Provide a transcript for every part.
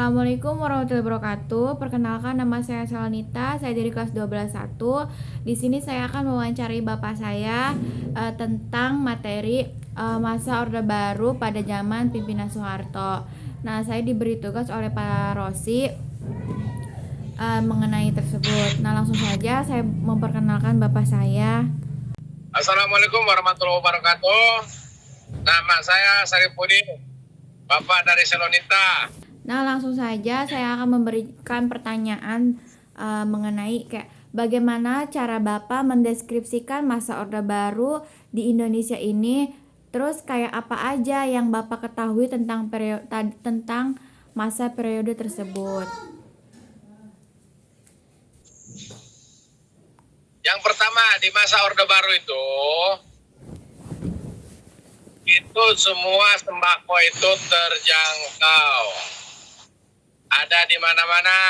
Assalamualaikum warahmatullahi wabarakatuh. Perkenalkan, nama saya Salnita. Saya dari kelas 12.1. Di sini saya akan mewawancarai Bapak saya tentang materi masa Orde Baru pada zaman pimpinan Soeharto. Nah, saya diberi tugas oleh Pak Rosi mengenai tersebut. Nah, langsung saja saya memperkenalkan Bapak saya. Assalamualaikum warahmatullahi wabarakatuh. Nama saya Saripudin, Bapak dari Salonita. Nah, langsung saja saya akan memberikan pertanyaan mengenai kayak bagaimana cara Bapak mendeskripsikan masa Orde Baru di Indonesia ini, terus kayak apa aja yang Bapak ketahui tentang tentang masa periode tersebut. Yang pertama, di masa Orde Baru itu semua sembako itu terjangkau. Ada di mana-mana.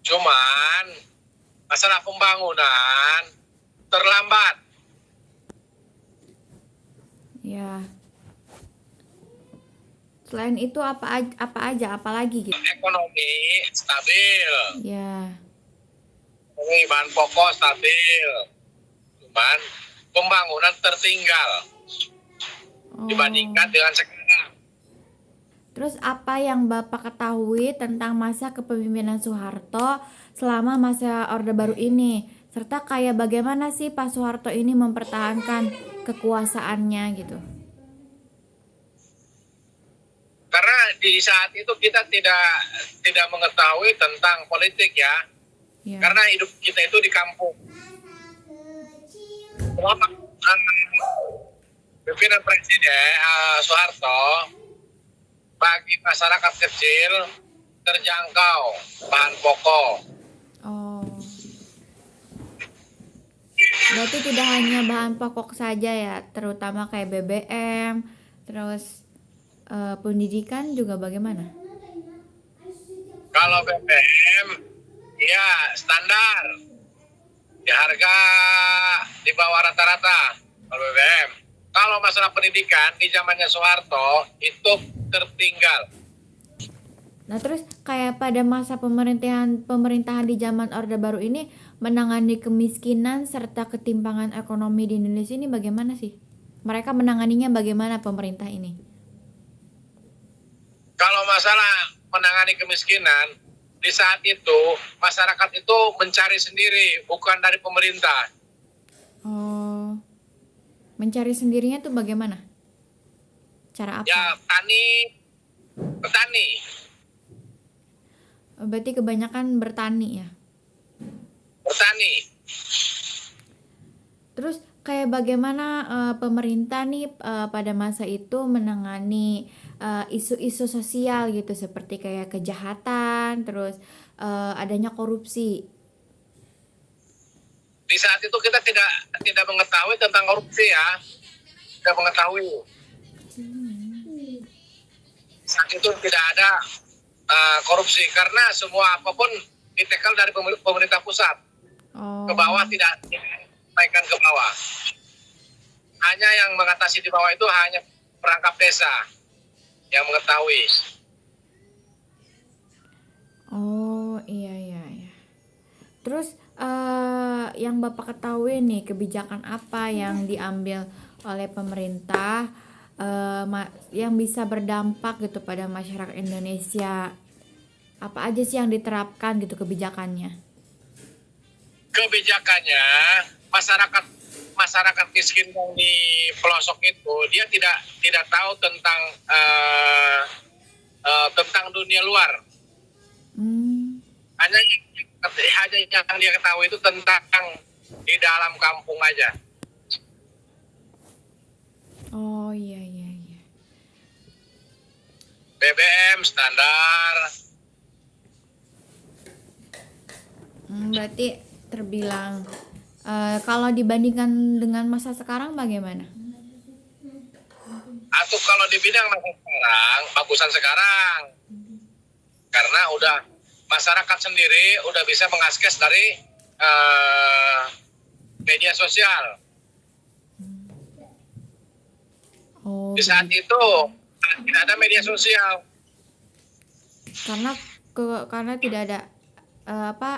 Cuman masalah pembangunan terlambat. Ya. Selain itu apalagi gitu? Ekonomi stabil. Ya. Bahan pokok stabil. Cuman pembangunan tertinggal dibandingkan dengan sekarang. Terus apa yang Bapak ketahui tentang masa kepemimpinan Soeharto selama masa Orde Baru ini? Serta kayak bagaimana sih Pak Soeharto ini mempertahankan kekuasaannya gitu? Karena di saat itu kita tidak mengetahui tentang politik ya. Karena hidup kita itu di kampung. Pimpinan Presiden Soeharto bagi masyarakat kecil terjangkau bahan pokok. Oh. Berarti tidak hanya bahan pokok saja ya, terutama kayak BBM, terus pendidikan juga bagaimana? Kalau BBM ya standar, di harga di bawah rata-rata kalau BBM. Kalau masalah pendidikan di zamannya Soeharto itu tertinggal. Nah, terus kayak pada masa pemerintahan di zaman Orde Baru ini menangani kemiskinan serta ketimpangan ekonomi di Indonesia ini bagaimana sih? Mereka menanganinya bagaimana pemerintah ini? Kalau masalah menangani kemiskinan, di saat itu masyarakat itu mencari sendiri, bukan dari pemerintah. Oh, mencari sendirinya tuh bagaimana? Cara apa? Ya, petani. Berarti kebanyakan bertani ya? Petani. Terus kayak bagaimana pemerintah nih pada masa itu menangani isu-isu sosial gitu seperti kayak kejahatan, terus adanya korupsi. Di saat itu kita tidak mengetahui tentang korupsi ya, tidak mengetahui. Saat itu tidak ada korupsi karena semua apapun ditekel dari pemerintah pusat. Ke bawah tidak naikkan ke bawah. Hanya yang mengatasi di bawah itu hanya perangkap desa yang mengetahui. Oh iya. Terus yang Bapak ketahui nih kebijakan apa yang diambil oleh pemerintah yang bisa berdampak gitu pada masyarakat Indonesia? Apa aja sih yang diterapkan gitu kebijakannya? Kebijakannya masyarakat miskin yang di pelosok itu dia tidak tahu tentang tentang dunia luar. Hanya yang dia ketahui itu tentang di dalam kampung aja. Oh iya. BBM standar. Berarti terbilang kalau dibandingkan dengan masa sekarang bagaimana? Atau kalau di bidang masa sekarang, bagusan sekarang. Karena udah masyarakat sendiri udah bisa mengakses dari media sosial. Di saat itu tidak ada media sosial. Karena tidak ada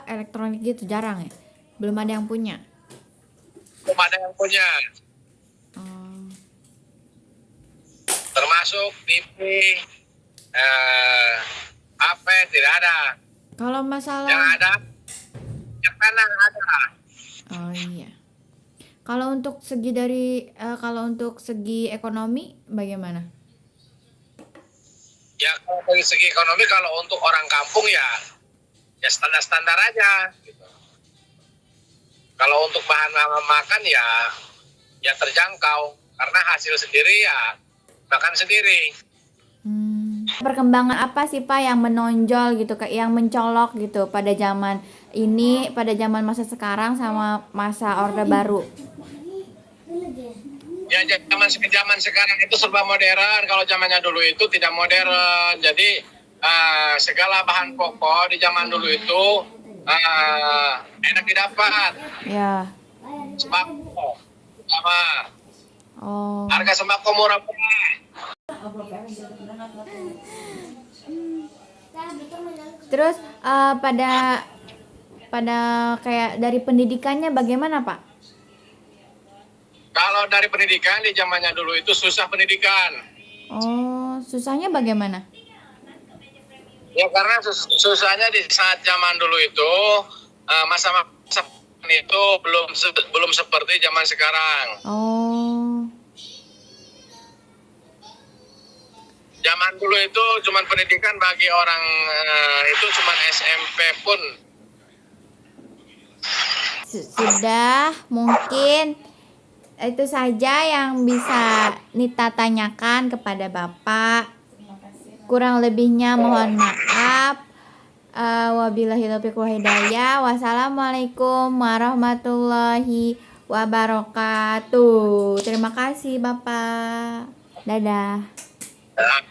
elektronik gitu, jarang ya. Belum ada yang punya. Belum ada yang punya. Oh. Termasuk TV, HP tidak ada. Kalau Yang masalah ada, yang tanah ada. Oh iya. Kalau untuk segi ekonomi bagaimana? Ya kalau dari segi ekonomi, kalau untuk orang kampung ya standar-standar aja. Gitu. Kalau untuk bahan makan ya terjangkau, karena hasil sendiri ya makan sendiri. Perkembangan apa sih Pak yang menonjol gitu, yang mencolok gitu pada zaman ini, pada zaman masa sekarang sama masa Orde Baru? Ya zaman sekarang itu serba modern. Kalau zamannya dulu itu tidak modern. Jadi segala bahan pokok di zaman dulu itu enak didapat. Ya. Sembako sama Oh. harga sembako murah-murah. Terus pada kayak dari pendidikannya bagaimana Pak? Kalau dari pendidikan di zamannya dulu itu susah pendidikan. Oh, susahnya bagaimana? Ya karena susahnya di saat zaman dulu itu masa-masa itu belum seperti zaman sekarang. Oh. Zaman dulu itu cuman pendidikan bagi orang itu cuman SMP pun. Sudah, mungkin itu saja yang bisa Nita tanyakan kepada Bapak. Kurang lebihnya mohon maaf. Wabillahi taufiq wal hidayah. Wassalamualaikum warahmatullahi wabarakatuh. Terima kasih Bapak. Dadah. Ya.